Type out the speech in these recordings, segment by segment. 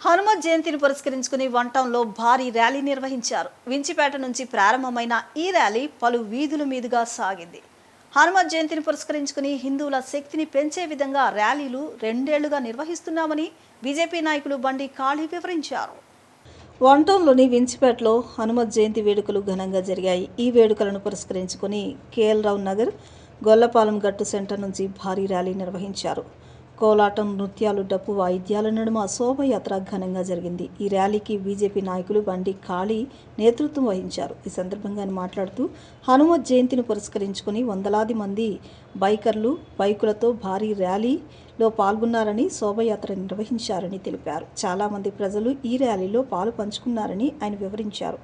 హనుమత్ జయంతిని పురస్కరించుకుని వంటంలో భారీ ర్యాలీ నిర్వహించారు. వించిపేట నుంచి ప్రారంభమైన ఈ ర్యాలీ పలు వీధుల మీదుగా సాగింది. హనుమత్ జయంతిని పురస్కరించుకుని హిందువుల శక్తిని పెంచే విధంగా ర్యాలీలు 2 ఏళ్లుగా నిర్వహిస్తున్నామని బీజేపీ నాయకులు బండి కాళీ వివరించారు. వంటంలోని వించిపేటలో హనుమత్ జయంతి వేడుకలు ఘనంగా జరిగాయి. ఈ వేడుకలను పురస్కరించుకుని కేఎల్ రావు నగర్, గొల్లపాలెం గట్టు సెంటర్ నుంచి భారీ ర్యాలీ నిర్వహించారు. కోలాటం, నృత్యాలు, డప్పు వాయిద్యాల నడుమ శోభయాత్ర ఘనంగా జరిగింది. ఈ ర్యాలీకి బీజేపీ నాయకులు బండి కాళీ నేతృత్వం వహించారు. ఈ సందర్భంగా ఆయన మాట్లాడుతూ హనుమత్ జయంతిని పురస్కరించుకుని వందలాది మంది బైకర్లు బైకులతో భారీ ర్యాలీలో పాల్గొన్నారని, శోభయాత్ర నిర్వహించారని తెలిపారు. చాలామంది ప్రజలు ఈ ర్యాలీలో పాలు పంచుకున్నారని ఆయన వివరించారు.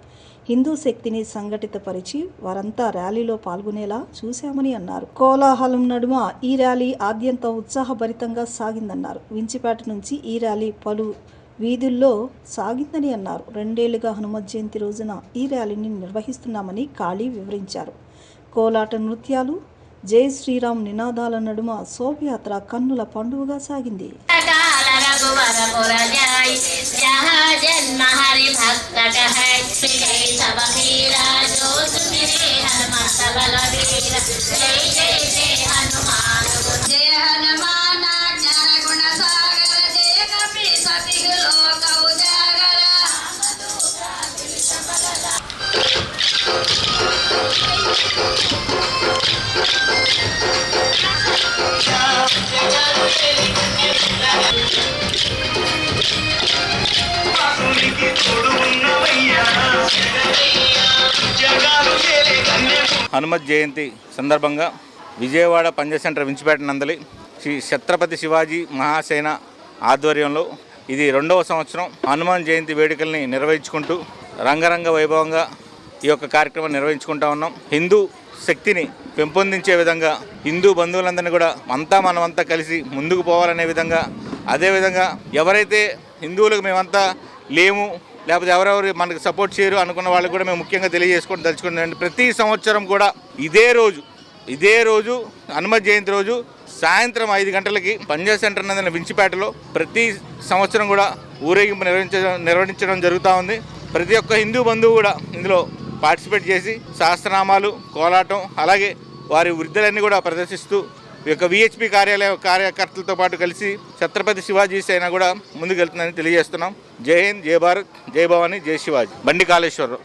హిందూ శక్తిని సంఘటితపరిచి వారంతా ర్యాలీలో పాల్గొనేలా చూశామని అన్నారు. కోలాహలం నడుమ ఈ ర్యాలీ ఆద్యంత ఉత్సాహభరితంగా సాగిందన్నారు. వించిపేట నుంచి ఈ ర్యాలీ పలు వీధుల్లో సాగిందని అన్నారు. 2 ఏళ్లుగా హనుమత్ జయంతి రోజున ఈ ర్యాలీని నిర్వహిస్తున్నామని కాళీ వివరించారు. కోలాట నృత్యాలు, జై శ్రీరామ్ నినాదాల నడుమ శోభయాత్ర కన్నుల పండుగగా సాగింది. హనుమత్ జయంతి సందర్భంగా విజయవాడ పంజ సెంటర్ వించిపేట నందలి శ్రీ ఛత్రపతి శివాజీ మహాసేన ఆధ్వర్యంలో ఇది 2వ సంవత్సరం హనుమాన్ జయంతి వేడుకల్ని నిర్వహించుకుంటూ రంగరంగ వైభవంగా ఈ యొక్క కార్యక్రమం నిర్వహించుకుంటా ఉన్నాం. హిందూ శక్తిని పెంపొందించే విధంగా హిందూ బంధువులందరినీ కూడా మనమంతా కలిసి ముందుకు పోవాలనే విధంగా, అదేవిధంగా ఎవరైతే హిందువులకు మేమంతా లేము, లేకపోతే ఎవరెవరు మనకు సపోర్ట్ చేయరు అనుకున్న వాళ్ళకి కూడా మేము ముఖ్యంగా తెలియజేసుకొని తలుచుకుంటాం. ప్రతి సంవత్సరం కూడా ఇదే రోజు హనుమత్ జయంతి రోజు సాయంత్రం 5 గంటలకి పంజా సెంటర్ నందన వించిపేటలో ప్రతి సంవత్సరం కూడా ఊరేగింపు నిర్వహించడం జరుగుతూ ఉంది. ప్రతి ఒక్క హిందూ బంధువు కూడా ఇందులో పార్టిసిపేట్ చేసి సహస్రనామాలు, కోలాటం, అలాగే వారి వృద్ధులన్నీ కూడా ప్రదర్శిస్తూ ఈ యొక్క విహెచ్పి కార్యకర్తలతో పాటు కలిసి ఛత్రపతి శివాజీ సేన కూడా ముందుకెళ్తుందని తెలియజేస్తున్నాం. జై హింద్, జై భారత్, జై భవానీ, జై శివాజీ. బండి కాళేశ్వరరావు.